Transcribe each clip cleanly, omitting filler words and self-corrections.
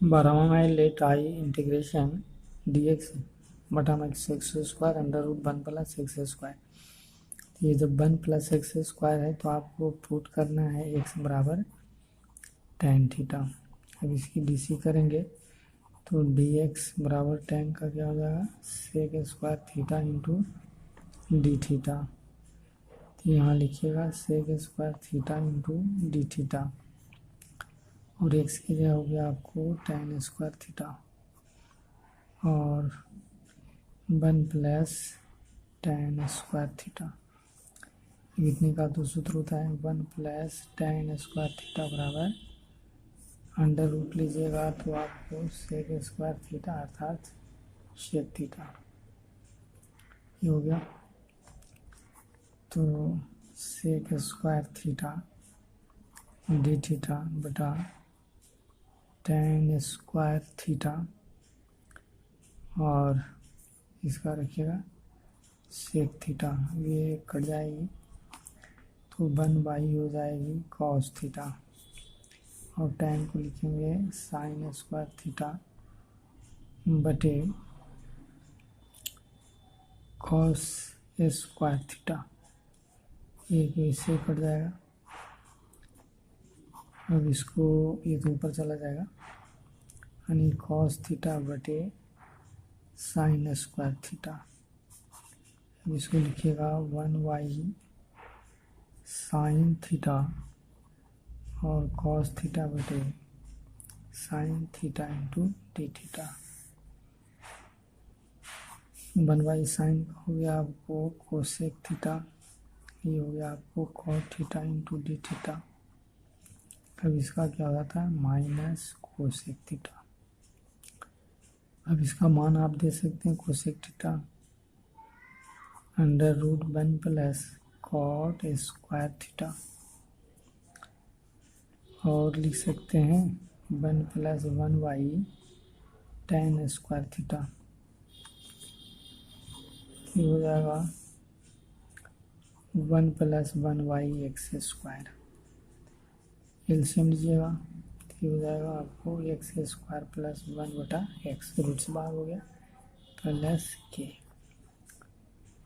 12वां है let I integration d x बटा में x square under root 1 plus x square. ये जब 1 प्लस एक्स स्क्वायर है तो आपको पुट करना है एक्स बराबर tan थीटा। अब इसकी डीसी करेंगे तो डी एक्स बराबर tan का क्या हो जाएगा sec square theta into d theta. तो यहाँ लिखिएगा sec square theta into d theta और एक्स की जगह हो गया आपको tan स्क्वायर थीटा और 1 प्लस tan स्क्वायर थीटा। इतने का तो सूत्र होता है 1 प्लस tan स्क्वायर थीटा बराबर अंडर रूट लीजिएगा तो आपको सेक स्क्वायर थीटा अर्थात शेक थीटा ये हो गया। तो sec square theta d theta बटा tan स्क्वायर थीटा और इसका रखिएगा सेक थीटा, ये कट जाएगी तो 1/, हो जाएगी कॉस थीटा और tan को लिखेंगे साइन स्क्वायर थीटा बटे कॉस स्क्वायर थीटा। एक इससे कट जाएगा। अब इसको ये तो ऊपर चला जाएगा यानी कॉस थीटा बटे साइन स्क्वायर थीटा। अब इसको लिखिएगा 1/, साइन थीटा और कॉस थीटा बटे sine theta into d theta. 1/, sine हो गया आपको कोसेक थीटा, ये हो गया आपको cot theta into d theta. अब इसका क्या हो जाता है माइनस कोसेक थीटा। अब इसका मान आप दे सकते हैं cosec theta under root 1 plus cot square theta और लिख सकते हैं 1 प्लस 1/, tan स्क्वायर थीटा। ये हो जाएगा 1 प्लस 1/, एक्स स्क्वायर। एलसीएम लीजिएगा तो हो जाएगा आपको x square plus 1/x, root से बाहर हो गया प्लस के।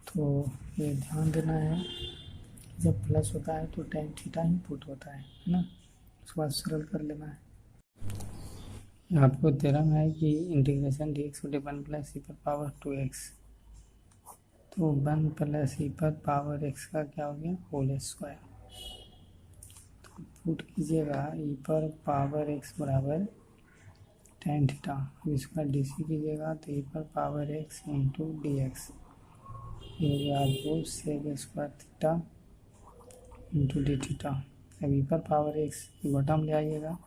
तो ये ध्यान देना है जब प्लस होता है तो tan थीटा ही पुट होता है ना। उसके बाद सरल कर लेना है। आपको थ्योरम है कि इंटीग्रेशन dx बटे 1 प्लस ई पर पावर 2x, तो 1 प्लस ई पर पावर x का क्या हो गया होल स्क्वायर। तो पुट कीजिएगा ई पर पावर x बराबर tan थीटा। अब इसका डीसी कीजिएगा तो ई पर power x into d x, ये हो गया आपको sec square theta into d theta. अब ई पर पावर x बटा में ले आइएगा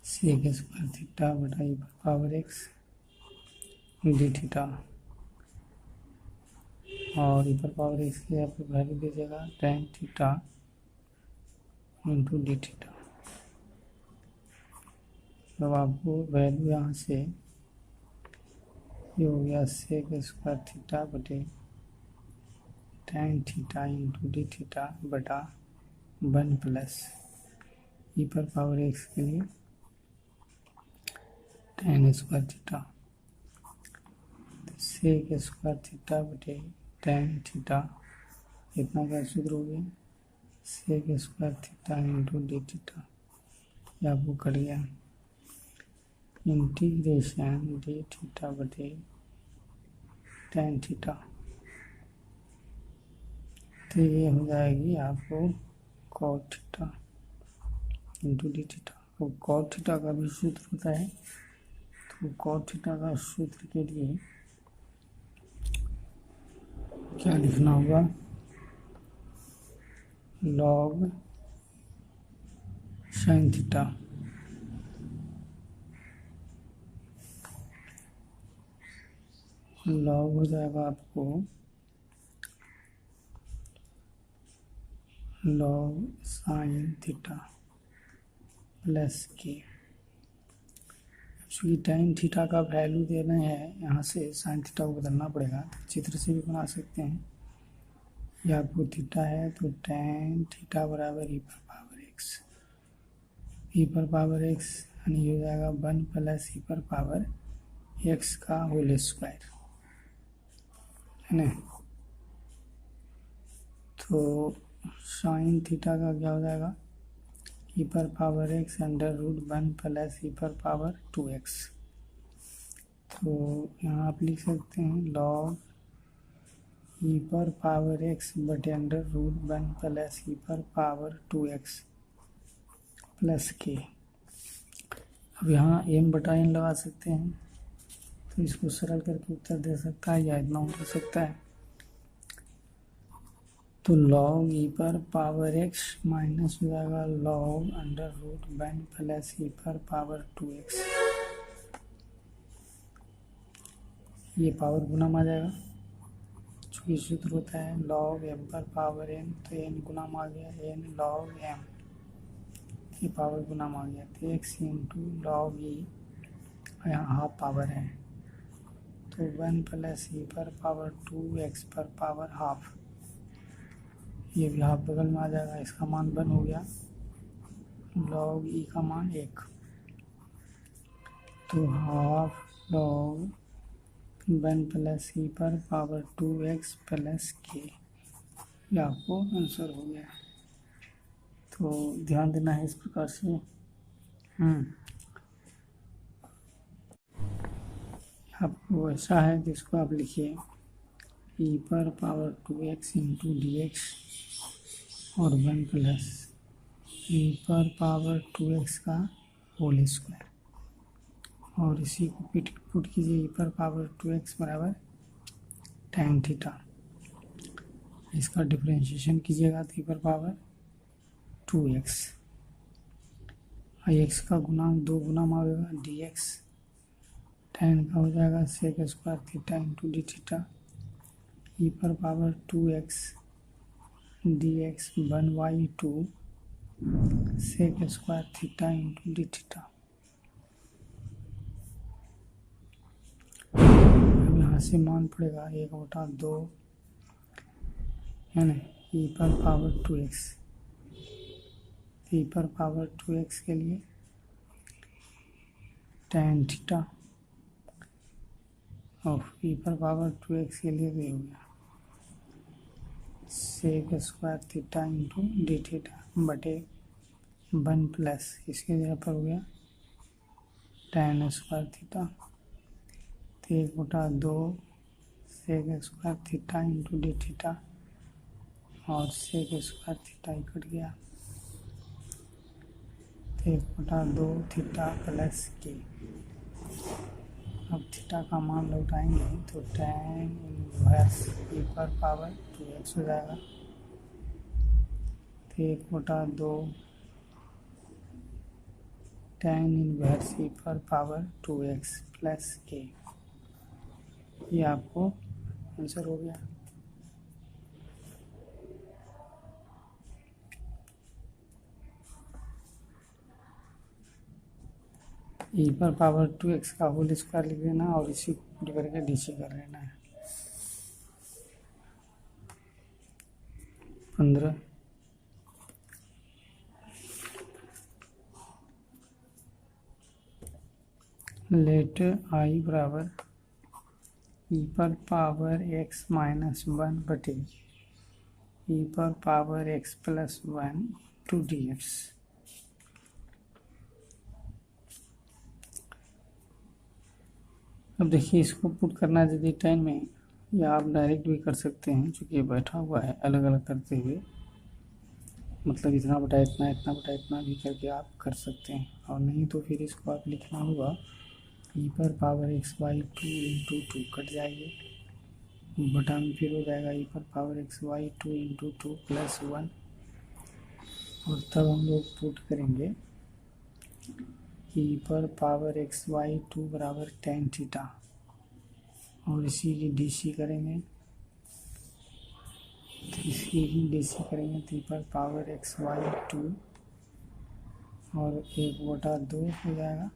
सेक स्क्वायर थीटा बटा ई पर पावर x डी थीटा और ई पर पावर x की आप वैल्यू दीजिएगा tan theta into d theta. अब आपको वैल्यू यहाँ से ये हो गया सेक स्क्वायर थीटा बटे tan theta into d theta बटा 1 प्लस ई पर पावर x के लिए tan square theta, sec square theta बटे tan थीटा। इतना का सूत्र हो गया sec square theta into d theta. ये आपको कट गया इंटीग्रेशन डी थीटा बटे tan थीटा। तो ये हो जाएगी आपको cot theta into d theta. और कॉट थीटा का भी सूत्र होता है, तो कॉट थीटा का सूत्र के लिए क्या लिखना होगा लॉग साइन थीटा। लॉग हो जाएगा आपको लॉग साइन थीटा प्लस के। चूँकि tan थीटा का वैल्यू दे रहे हैं यहाँ से साइन थीटा को बदलना पड़ेगा, चित्र से भी बना सकते हैं। यह आपको थीटा है तो tan थीटा बराबर ई पर पावर x, ई पर पावर x यानी ये हो जाएगा 1 प्लस ई पर पावर एक्स का होल स्क्वायर, है ना। तो साइन थीटा का क्या हो जाएगा, ई पर power x under root 1 plus e पर पावर 2x। तो यहाँ आप लिख सकते हैं लॉग ई पर पावर एक्स बटे अंडर रूट 1 प्लस ई पर पावर 2x प्लस के। अब यहाँ m बटा n लगा सकते हैं, तो इसको सरल करके उत्तर दे सकता है या इतना हो सकता है। तो log ई पर पावर x माइनस हो जाएगा log under root 1 plus e पर पावर 2x, ये पावर गुना आ जाएगा, चूँकि सूत्र होता है log m पर पावर n, तो n गुना आ गया n log m, ये पावर गुना आ गया, तो x इंटू log e, यहाँ हाफ पावर है, तो 1 प्लस ई पर पावर 2x पर पावर हाफ, ये भी हाफ बगल में आ जाएगा, इसका मान 1 हो गया, log e का मान 1, तो हाफ log 1 प्लस ई पर पावर 2x प्लस के, ये आपको आंसर हो गया। तो ध्यान देना है इस प्रकार से। आपको ऐसा है कि इसको आप लिखिए ई पर power 2x into d x और 1 प्लस ई पर पावर 2x का होल स्क्वायर, और इसी को पुट कीजिए ई पर पावर 2x बराबर tan थीटा, इसका डिफरेंशिएशन कीजिएगा तो ई पर पावर 2x, x का गुणांक 2 गुना आएगा dx, tan का हो जाएगा sec square theta into d theta, e पर power 2x dx 1/2 sec square theta into d theta. अब यहाँ से मान पड़ेगा 1/2, है ना, ई पर पावर 2x, ई पर पावर 2x के लिए tan थीटा, और ई पर पावर 2x के लिए भी हो गया sec square theta into d theta बटे 1 प्लस इसके जगह पर हो गया tan स्क्वायर थीटा, तो 1/2 sec square theta into d theta, और सेक स्क्वायर थीटा ही कट गया, 1/2 थीटा प्लस के। अब थीटा का मान लौटाएंगे तो tan इनवर्स ई पर पावर 2x हो जाएगा, तो 1/2 tan इनवर्स ई पर पावर 2x प्लस के, ये आपको आंसर हो गया। ई पर पावर 2x का होल स्क्वायर लिख देना और इसी को पुट करके डीसी कर लेना है। 15 लेट आई बराबर ई पर पावर x माइनस 1 बटे ई पर power x plus 1 to d x. अब देखिए इसको पुट करना है यदि टाइम में, या आप डायरेक्ट भी कर सकते हैं, चूँकि ये बैठा हुआ है अलग अलग करते हुए, मतलब इतना बटा इतना, इतना बटा इतना भी करके आप कर सकते हैं, और नहीं तो फिर इसको आप लिखना होगा ई पर पावर x/2 इंटू 2 कट जाएगी, बटा में फिर हो जाएगा ई पर पावर x/2 इंटू 2 प्लस 1, और तब हम लोग पुट करेंगे ई पर पावर x/2 बराबर tan थीटा, और इसी की डीसी करेंगे, तो इसकी ही डीसी करेंगे तो ई पर पावर x/2 और 1/2 हो जाएगा,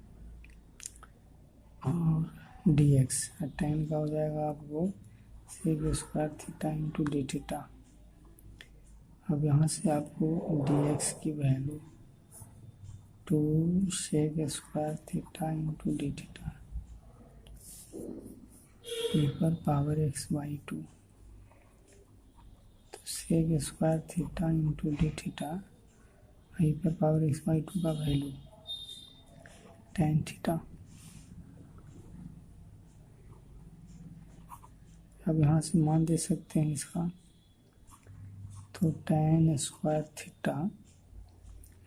और dx tan का हो जाएगा आपको sec square theta into d theta. अब यहाँ से आपको dx की value to sec square theta into d theta e पर पावर एक्स बाई टू। तो sec square theta into d theta e पर पावर एक्स बाई टू का value tan theta. अब यहाँ से मान दे सकते हैं इसका, तो tan square theta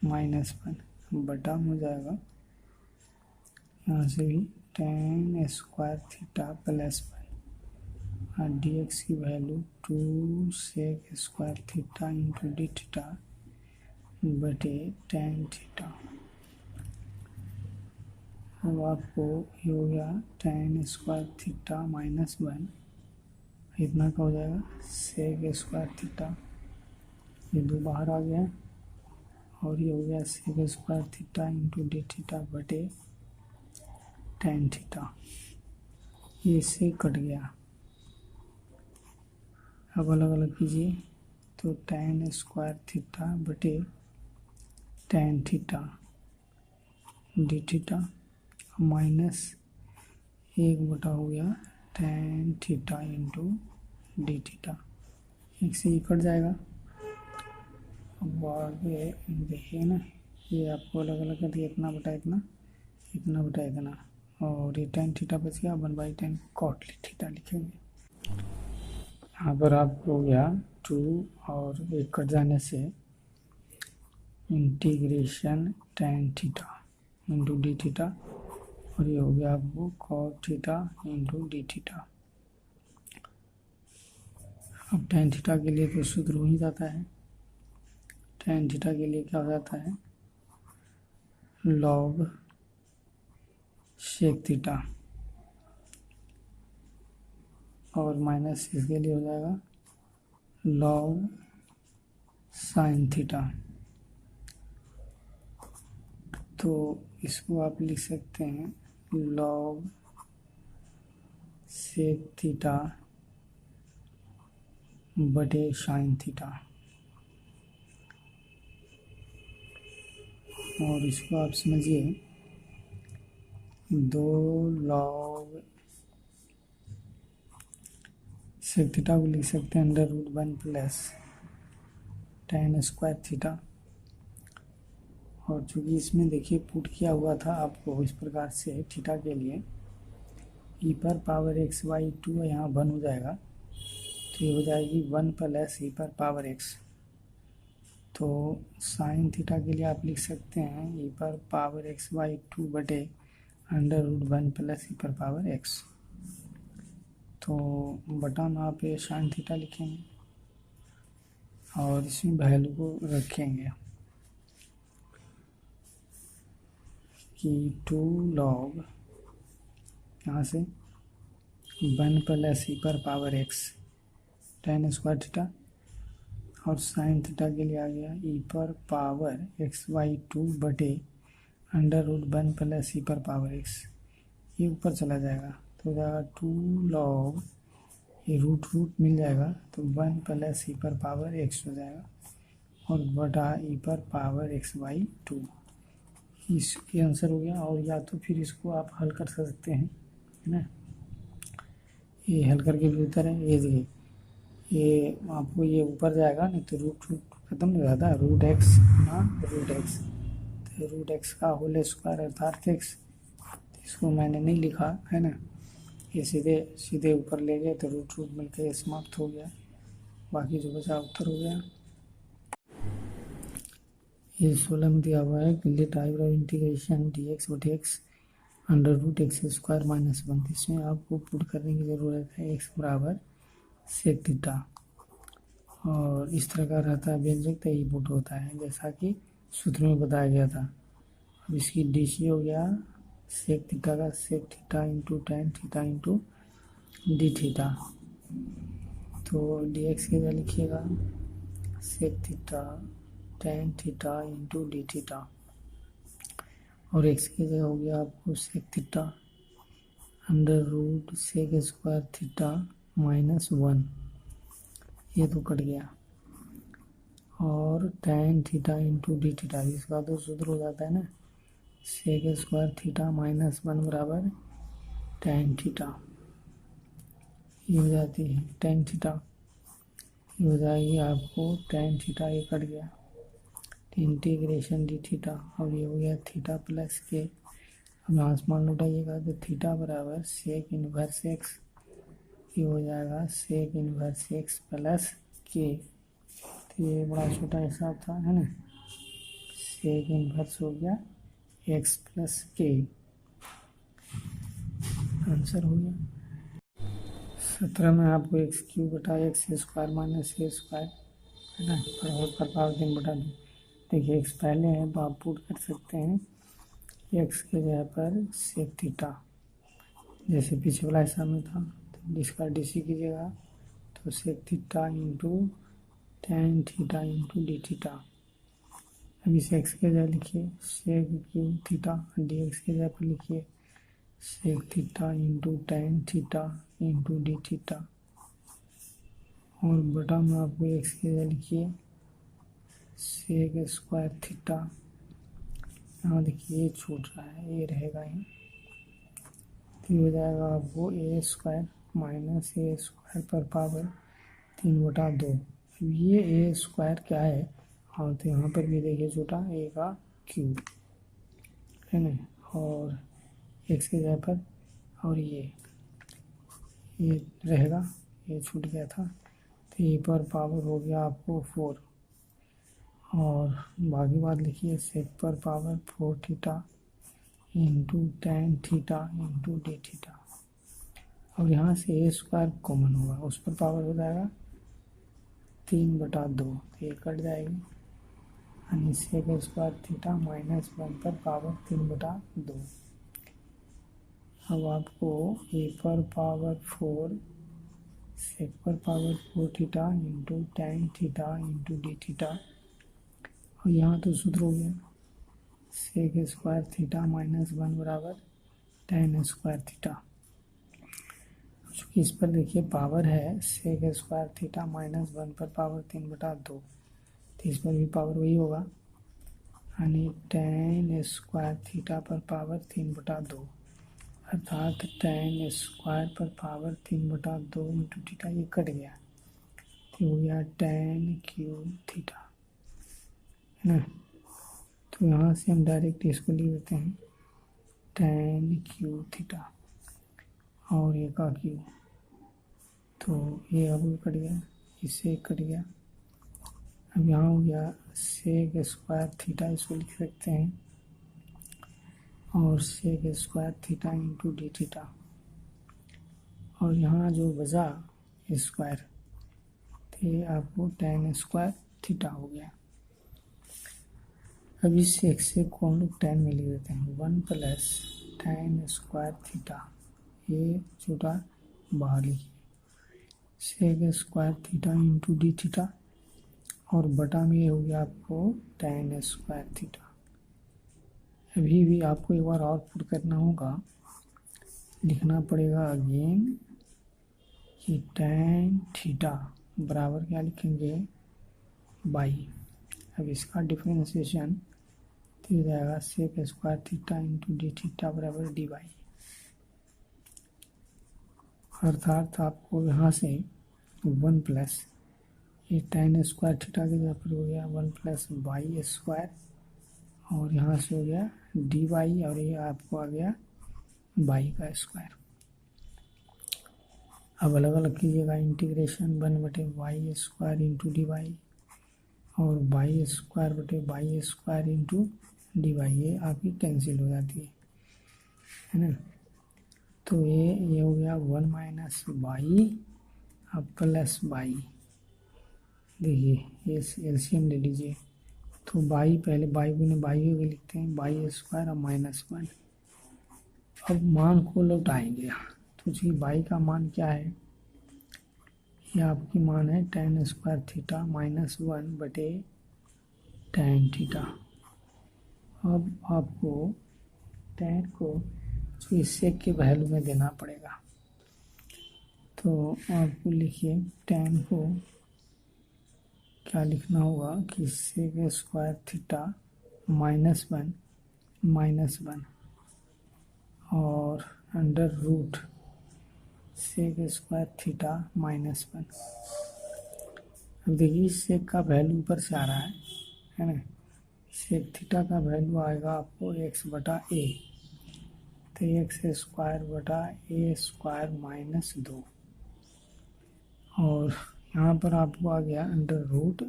minus one बटा हो जाएगा, यहाँ से भी tan square theta plus one और डी एक्स की value to sec square theta into d theta बटे टेन थीटा। अब आपको ये हो गया tan square theta minus one, इतना का हो जाएगा सेक स्क्वायर थीटा, ये दो बाहर आ गया और ये हो गया sec square theta into d theta बटे टेन थीटा, ये इससे कट गया। अब अलग अलग कीजिए, तो टेन स्क्वायर थीटा बटे tan theta d theta minus एक बटा हो गया tan theta into d theta, एक से ही कट जाएगा। अब आगे देखिए ना, ये आपको अलग अलग कर दिया, इतना बटा इतना, इतना बटा इतना, और ये टेन थीटा बच गया, one by tan cot theta लिखेंगे। यहाँ पर आपको हो गया टू और एक कट जाने से integration tan theta into d theta, और ये हो गया आपको cot theta into d theta. अब टेन थीटा के लिए तो सूत्र हो ही जाता है, टेन थीटा के लिए क्या हो जाता है लॉग सेक थीटा, और माइनस इसके लिए हो जाएगा लॉग साइन थीटा। तो इसको आप लिख सकते हैं लॉग सेक थीटा बटे साइन थीटा, और इसको आप समझिए दो लॉग सेक थीटा को लिख सकते हैं under root one plus tan square theta, और चूँकि इसमें देखिए पुट किया हुआ था आपको इस प्रकार से थीटा के लिए ई पर पावर एक्स बाई टू, यहाँ वन हो जाएगा, तो ये हो जाएगी वन प्लस ई पर पावर एक्स। तो साइन थीटा के लिए आप लिख सकते हैं ई पर पावर एक्स बाई टू बटे under root one plus e पर पावर एक्स। तो बटा में आप ये साइन थीटा लिखेंगे और इसमें वैल्यू को रखेंगे कि टू लॉग यहाँ से वन प्लस ई पर power x ten square theta, और साइन थीटा के लिए आ गया ई पर पावर एक्स बाई टू बटे under root one plus e पर पावर एक्स, ये ऊपर चला जाएगा तो हो जाएगा टू लॉग, ये रूट रूट मिल जाएगा तो वन प्लस ई पर पावर एक्स हो जाएगा, और बटा ई पर पावर एक्स बाई टू, ये आंसर हो गया। और या तो फिर इसको आप हल कर सकते हैं, है ना, ये हल करके भी उत्तर है, ये देखिए ये आपको ये ऊपर जाएगा नहीं तो रूट रूट खत्म नहीं रहता, रूट एक्स ना रूट एक्स, तो रूट एक्स का होल स्क्वायर अर्थात एक्स, इसको मैंने नहीं लिखा है ना, ये सीधे सीधे ऊपर ले गए तो रूट रूट मिलकर समाप्त हो गया, बाकी जो बचा उत्तर हो गया। ये 16 में दिया हुआ है कि let eyebrow integration d x बटे x under root x square minus one, इसमें आपको पुट करने की ज़रूरत है एक्स बराबर सेक थीटा, और इस तरह का रहता है व्यंजक तो ये पुट होता है जैसा कि सूत्र में बताया गया था। अब इसकी डी सी हो गया सेक थीटा का sec theta into tan theta into d theta, तो डी एक्स की जगह लिखिएगा sec theta tan theta into d theta, और एक्स की जगह हो गया आपको sec theta under root sec square theta minus one, ये तो कट गया, और tan theta into d theta, इसका तो सूत्र हो जाता है ना सेक स्क्वायर थीटा माइनस 1 बराबर टेन थीटा। ये हो जाती है टेन थीटा, ये हो जाएगी आपको टेन थीटा, ये कट गया इंटीग्रेशन डी थीटा, और ये हो गया थीटा प्लस के। अब यहाँ से मान लौटाइएगा तो थीटा बराबर सेक इनवर्स एक्स, ये हो जाएगा सेक इनवर्स एक्स प्लस के। तो ये बड़ा छोटा हिसाब था, है ना। सेक इनवर्स हो गया एक्स प्लस के, आंसर हो गया। 17 में आपको एक्स क्यूब बटा एक्स स्क्वायर माइनस ए स्क्वायर, है ना, पर पावर 3 बटा 2। देखिए एक्स पहले है तो आप पुट कर सकते हैं एक्स के जगह पर सेक थीटा, जैसे पीछे वाला हिसाब में था, तो इसका डीसी कीजिएगा तो sec theta into tan theta into d theta. अब इसे एक्स के जगह लिखिए sec cube theta, d x के जगह पर लिखिए sec theta into tan theta into d theta, और बटा में आपको एक्स के जगह लिखिए सेक स्क्वायर थीटा। यहाँ देखिए ये छूट रहा है, ये रहेगा ही, तो ये हो जाएगा आपको ए स्क्वायर माइनस ए स्क्वायर पर पावर 3 बटा 2। ये ए स्क्वायर क्या है, हाँ तो यहाँ पर भी देखिए छोटा ए का क्यूब, है ना, और एक्स के जगह पर, और ये रहेगा, ये छूट गया था, तो ए पर पावर हो गया आपको 4, और बाकी बात लिखिए सेक पर power 4 theta into tan theta into d theta, और यहाँ से ए स्क्वायर कॉमन होगा, उस पर पावर हो जाएगा 3 बटा 2, तो ये कट जाएगी, यानी सेक स्क्वायर थीटा माइनस 1 पर पावर 3 बटा 2। अब आपको ए पर पावर 4 सेक पर power 4 theta into tan theta into d theta, और यहाँ तो सूत्र हो गया सेक स्क्वायर थीटा माइनस 1 बराबर टेन स्क्वायर थीटा। चूँकि इस पर देखिए पावर है सेक स्क्वायर थीटा माइनस 1 पर पावर 3 बटा 2, तो इस पर भी पावर वही होगा, यानी टेन स्क्वायर थीटा पर पावर 3 बटा 2, अर्थात टेन स्क्वायर पर पावर 3 बटा 2 इंटू थीटा, ये कट गया, तो हो गया टेन क्यूब थीटा, है ना। तो यहाँ से हम डायरेक्ट इसको लिख देते हैं टेन क्यूब थीटा, और ये का क्यूब, तो ये अब कट गया, इससे कट गया। अब यहाँ हो गया सेक स्क्वायर थीटा, इसको लिख सकते हैं, और sec square theta into d theta, और यहाँ जो बचा स्क्वायर, तो ये आपको टेन स्क्वायर थीटा हो गया। अब इस एक से को हम लोग टेन में लिख देते हैं 1 प्लस टेन स्क्वायर थीटा, ये छोटा बाहर लिखिए sec square theta into d theta, और बटा में ये हो गया आपको टेन स्क्वायर थीटा। अभी भी आपको एक बार और पुट करना होगा, लिखना पड़ेगा अगेन कि टेन थीटा बराबर क्या लिखेंगे बाई। अब इसका डिफरेंशिएशन तो हो जाएगा sec square theta into d theta बराबर डी वाई, अर्थात आपको यहाँ से 1 प्लस ये टेन स्क्वायर थीटा के जगह पर हो गया 1 प्लस वाई स्क्वायर, और यहाँ से हो गया डी वाई, और ये आपको आ गया वाई का स्क्वायर। अब अलग अलग कीजिएगा इंटीग्रेशन 1 बटे y square into d y, और वाई स्क्वायर बटे y square into d y, ये आपकी कैंसिल हो जाती है ना। तो ये हो गया 1 माइनस वाई अब प्लस वाई, देखिए ये एलसीएम ले लीजिए, तो वाई पहले वाई गुने वाई के लिखते हैं वाई स्क्वायर और माइनस 1। अब मान को लौटाएंगे, तो जी वाई का मान क्या है, ये आपकी मान है टेन स्क्वायर थीटा माइनस 1 बटे टेन थीटा। अब आपको टेन को इस सेक के वैल्यू में देना पड़ेगा, तो आपको लिखिए टेन को क्या लिखना होगा कि सेक स्क्वायर थीटा माइनस 1 -1 और under root sec square theta -1। अब देखिए इस सेक का वैल्यू ऊपर से आ रहा है ना। सेक थीटा का वैल्यू आएगा आपको x/a, तो x² - 2 और यहाँ पर आपको आ गया अंडर रूट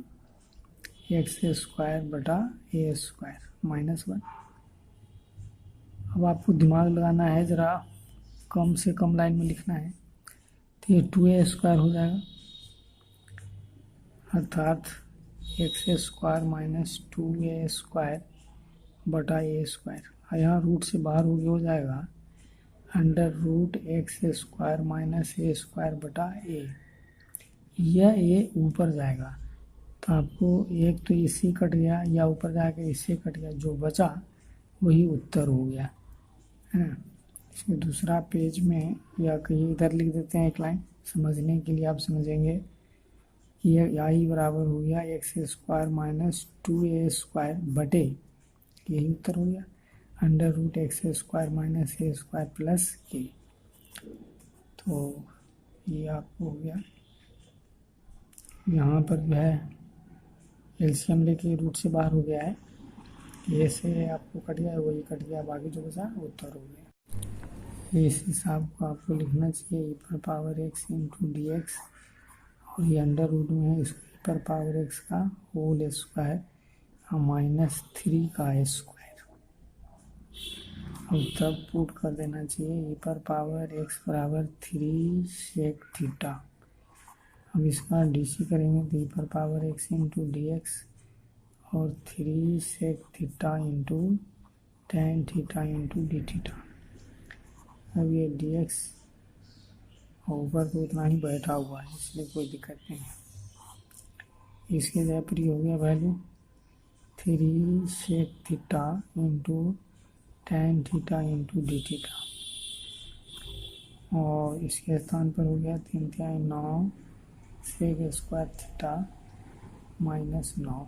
x² a² -1। अब आपको दिमाग लगाना है, ज़रा कम से कम लाइन में लिखना है, तो ये 2a² हो जाएगा, अर्थात x² - 2a² a²। यहाँ रूट से बाहर हो जाएगा अंडर रूट x² - a²a। यह a ऊपर जाएगा तो आपको एक तो इससे कट गया या ऊपर जाके इससे कट गया, जो बचा वही उत्तर हो गया है ना। इसमें दूसरा पेज में या कहीं इधर लिख देते हैं एक लाइन, समझने के लिए आप समझेंगे। ये आई बराबर हो गया x² - 2a² बटे, यही उत्तर हो गया, under root x² - a² plus a। तो ये आपको हो गया, यहाँ पर जो है एलसीएम लेके रूट से बाहर हो गया है, ये से आपको कट गया, वही कट गया, बाकी जो बचा उत्तर हो गया। इस हिसाब को आपको लिखना चाहिए e⁻x × dx, और ये अंडर रूट में है, इसको e⁻x का होल स्क्वायर -3 का स्क्वायर। अब तब पुट कर देना चाहिए e⁻x बराबर 3 सेक थीटा। अब इसका डीसी करेंगे तो e⁻x × dx और 3 sec theta into tan theta into d theta. अब ये dx ऊपर तो उतना ही बैठा हुआ है, इसलिए कोई दिक्कत नहीं है। इसके जगह पर हो गया value 3 sec theta into tan theta into d theta, और इसके स्थान पर हो गया 3×9 सेक स्क्वायर थीटा -9।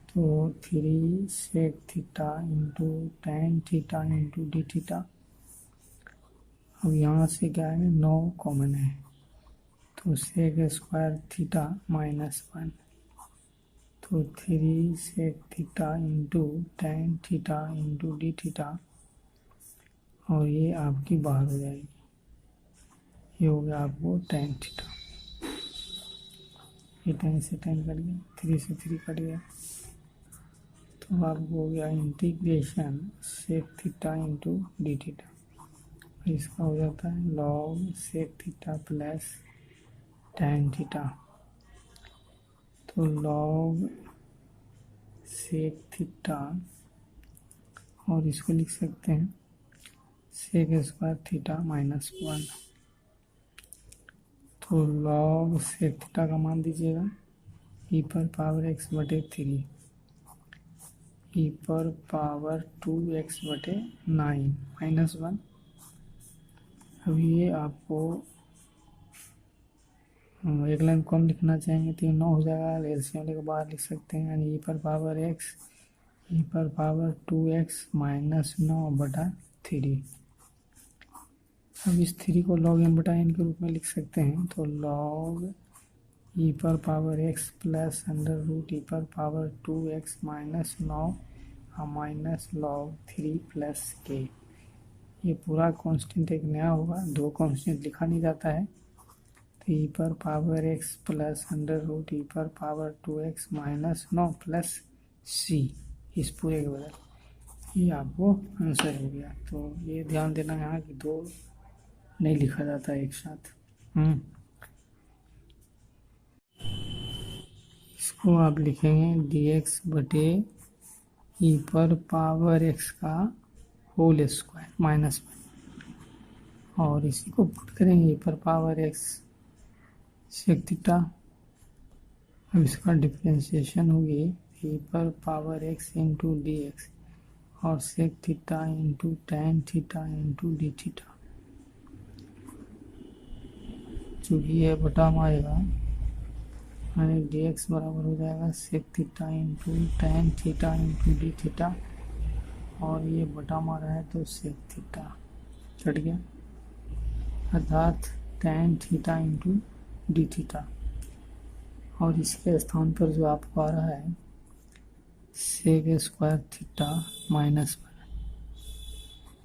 तो 3 sec theta into tan theta into d theta. अब यहाँ से क्या है, 9 कॉमन है, तो सेक स्क्वायर थीटा -1, तो 3 sec theta into tan theta into d theta, और ये आपकी बाहर हो जाएगी, ये हो गया आपको tan थीटा। ये tan से tan कट गया, 3 से 3 कट गया, तो आपको हो गया integration sec theta into d theta. इसका हो जाता है log sec theta plus tan theta. तो log सेक थीटा, और इसको लिख सकते हैं सेक स्क्वायर थीटा -1। तो log सेक थीटा का मान दीजिएगा e⁻x बटे 3, e⁻2x बटे 9 -1। अब ये आपको एक लाइन कम लिखना चाहेंगे तो ये 9 हो जाएगा, एलसीएम लेकर बाहर लिख सकते हैं, यानी e⁻x e⁻2x -9 बटा 3। अब इस 3 को log m बटा n के रूप में लिख सकते हैं, तो log e⁻x plus under root e⁻2x -9 log 3 plus k। ये पूरा कांस्टेंट एक नया होगा, 2 कांस्टेंट लिखा नहीं जाता है, तो e⁻x plus under root e⁻2x -9 plus c, इस पूरे के बदल ये आपको आंसर हो गया। तो ये ध्यान देना यहाँ कि 2 नहीं लिखा जाता है एक साथ। इसको आप लिखेंगे dx बटे e⁻x का होल स्क्वायर -1, और इसी को पुट करेंगे e⁻x सेक थीटा। अब इसका डिफ्रेंशिएशन होगी e⁻x इंटू dx और sec theta into tan theta into d theta, चूँकि यह बटा आएगा यानी डी एक्स बराबर हो जाएगा sec theta into tan theta into d theta, और ये बटा मारा है तो सेक थीटा कट गया, अर्थात ten theta into d theta. और इसके स्थान पर जो आपको आ रहा है सेक स्क्वायर थीटा माइनस 1,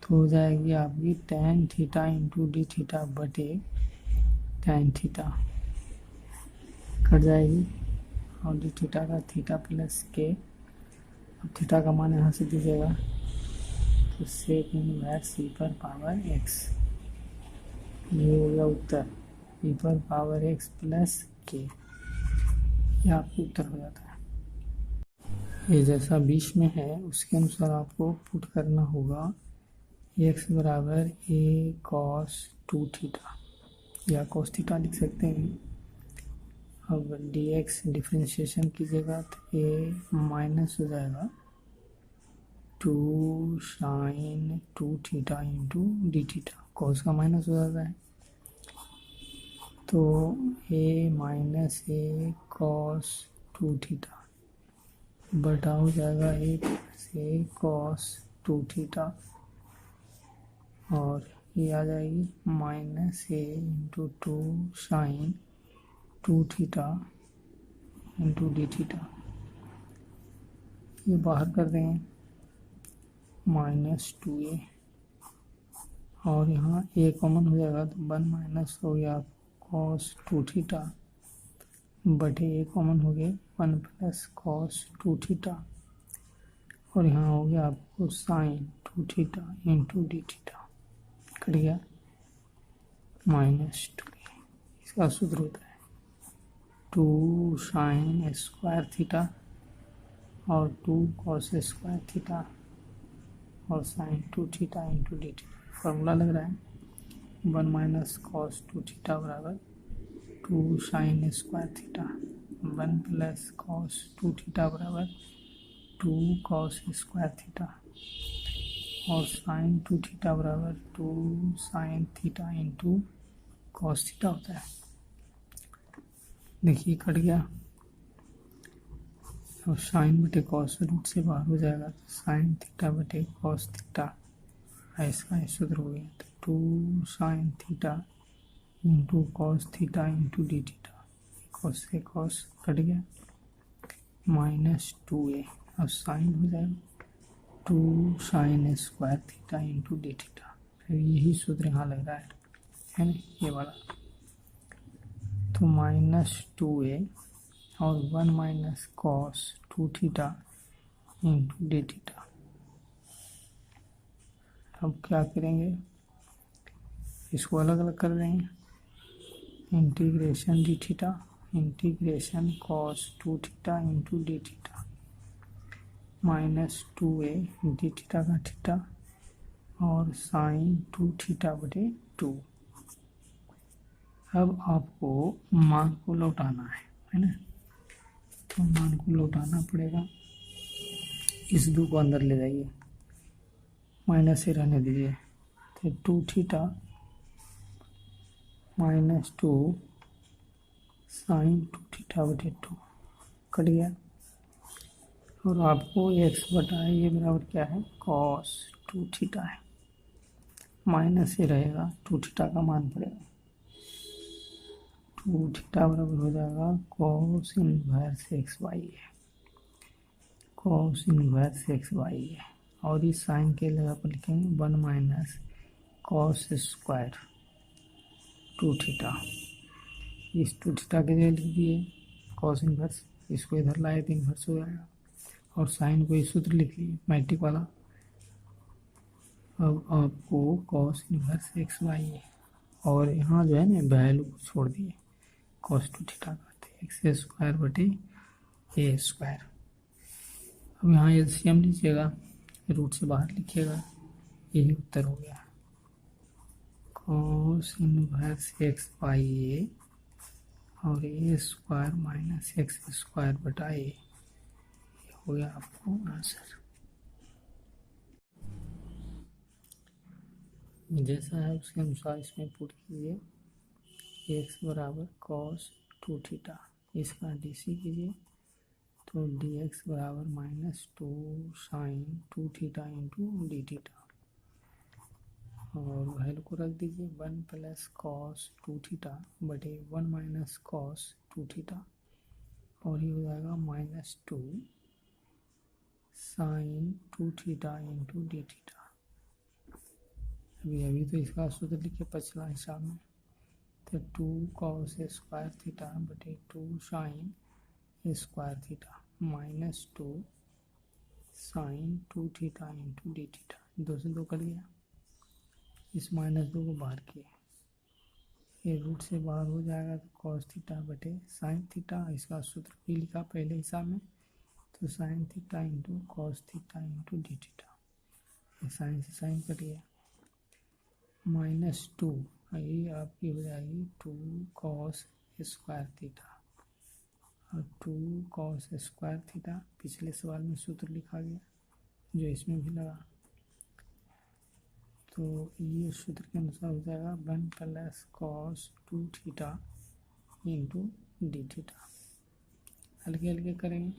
तो हो जाएगी आपकी ten theta into d theta बटे टेन थीटा कट जाएगी, और डी थीटा का थीटा प्लस के। अब थीटा का मान यहाँ से दीजिएगा तो सेक इनवर्स ई पर पावर एक्स, ये हो गया उत्तर, ई पर पावर एक्स प्लस के, ये आपको उत्तर हो जाता है। ये जैसा बीच में है उसके अनुसार आपको पुट करना होगा एक्स बराबर ए कॉस 2 थीटा या कॉस थीटा लिख सकते हैं। अब डी एक्स डिफ्रेंशिएशन कीजिएगा तो ए माइनस हो जाएगा 2 sine 2 theta into d theta, cos का माइनस हो जाता है तो a minus a cos 2 theta बटा हो जाएगा a plus a cos 2 theta, और ये आ जाएगी minus a into 2 sine 2 theta into d theta, ये बाहर कर देंगे माइनस 2a, और यहाँ a कॉमन हो जाएगा तो 1 माइनस हो गया कॉस 2 थीटा बटे a कॉमन हो गए 1 प्लस कॉस 2 थीटा, और यहाँ हो गया आपको sine 2 theta into d theta कट गया माइनस 2a। इसका सूत्र होता है 2 साइन स्क्वायर थीटा और 2 कॉस स्क्वायर थीटा और sine 2 theta into d theta. Formula लग रहा है 1 माइनस कॉस 2 थीटा बराबर 2 sine square theta, 1 plus cos 2 theta बराबर 2 कॉस स्क्वायर थीटा, और साइन 2 थीटा बराबर 2 sign theta into cos theta होता है। देखिए कट गया, और साइन बटे कॉस रूट से बाहर हो जाएगा तो साइन थीटा बटे कॉस थीटा, ऐसा सूत्र हो गया तो 2 sign theta into cos theta into d theta, cos से कॉस कट गया माइनस 2a, अब साइन हो जाएगा 2 sine square theta into d theta, फिर यही सूत्र यहाँ लग रहा है ना ये वाला, तो माइनस 2a और 1 minus cos 2 theta into d theta. अब क्या करेंगे, इसको अलग अलग कर देंगे, integration d theta integration cos 2 theta into d theta minus 2a D theta का थीटा और साइन 2 थीटा बटे 2। अब आपको मान को लौटाना है ना, तो मान को लौटाना पड़ेगा, इस 2 को अंदर ले जाइए, माइनस से रहने दीजिए, तो 2 थीटा माइनस 2 साइन 2 थीटा बटे 2 कट गया, और आपको एक्स बटा ये बराबर क्या है कॉस 2 थीटा है, माइनस से रहेगा 2 थीटा का मान पड़ेगा, 2 थीटा बराबर हो जाएगा कॉस इनवर्स एक्स वाई है, कॉस इनवर्स एक्स वाई है, और इस साइन के जगह पर लिखेंगे 1 माइनस कॉस स्क्वायर 2 थीटा, इस 2 थीटा के जगह लिख दिए कॉस इनवर्स, इसको इधर लाए तो इनवर्स हो जाएगा, और साइन को ये सूत्र लिख लिए मैट्रिक वाला। अब आपको कॉस इनवर्स एक्स वाई है, और यहाँ जो है ना वैल्यू को छोड़ दिए कॉस 2 थीटा का, एक्स स्क्वायर बटे ए स्क्वायर। अब यहाँ एलसीएम लीजिएगा, रूट से बाहर लिखिएगा, यही उत्तर हो गया कॉस इनवर्स एक्स वाई ए और ए स्क्वायर माइनस एक्स स्क्वायर बटा ए, हो गया आपको आंसर। जैसा है उसके अनुसार इसमें पुट कीजिए एक्स बराबर कॉस 2 थीटा इसका DC कीजिए तो dx बराबर -2 sine 2 theta into d theta, और वैल्यू को रख दीजिए 1 प्लस कॉस 2 थीटा बटे 1 माइनस कॉस 2 थीटा, और ये हो जाएगा -2 sine 2 theta into d theta. अभी तो इसका सूत्र लिखे पिछला हिसाब में, तो 2 कॉस स्क्वायर थीटा बटे 2 sine square theta -2 sine 2 theta into d theta. 2 से 2 कट गया, इस -2 को बाहर किए, ये रूट से बाहर हो जाएगा तो कॉस थीटा बटे साइन थीटा। इसका सूत्र भी लिखा पहले हिसाब में, तो sine theta into cos theta into d theta. Sine से साइन कट गया, -2 ये आपकी हो जाएगी 2 कॉस स्क्वायर थीटा, और 2 कॉस स्क्वायर थीटा पिछले सवाल में सूत्र लिखा गया जो इसमें भी लगा, तो ये सूत्र के अनुसार हो जाएगा 1 plus cos 2 theta into d theta. हल्के हल्के करेंगे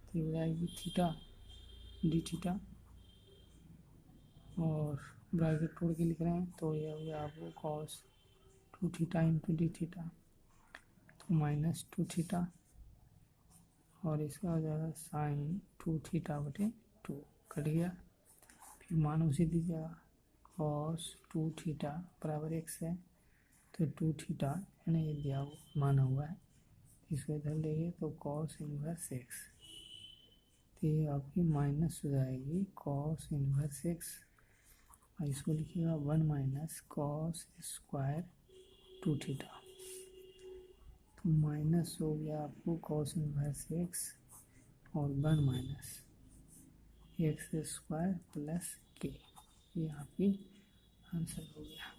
तो हो जाएगी थीटा डी थीटा, और ब्रैकेट तोड़ के लिख रहे हैं तो ये हो गया आपको cos 2 theta into d theta, तो -2 थीटा, और इसका हो जाएगा साइन 2 थीटा बटे 2 कट गया। फिर मान उसे दीजिएगा, कॉस 2 थीटा बराबर x है, तो 2 थीटा यानी ये दिया माना हुआ है, इसको इधर लेंगे तो कॉस इनवर्स x, तो ये आपकी माइनस हो जाएगी कॉस इनवर्स x, और इसको लिखिएगा 1 माइनस कॉस स्क्वायर 2 थीटा, तो माइनस हो गया आपको कॉस इनवर्स x, और 1 minus x square plus k, ये आपकी आंसर हो गया।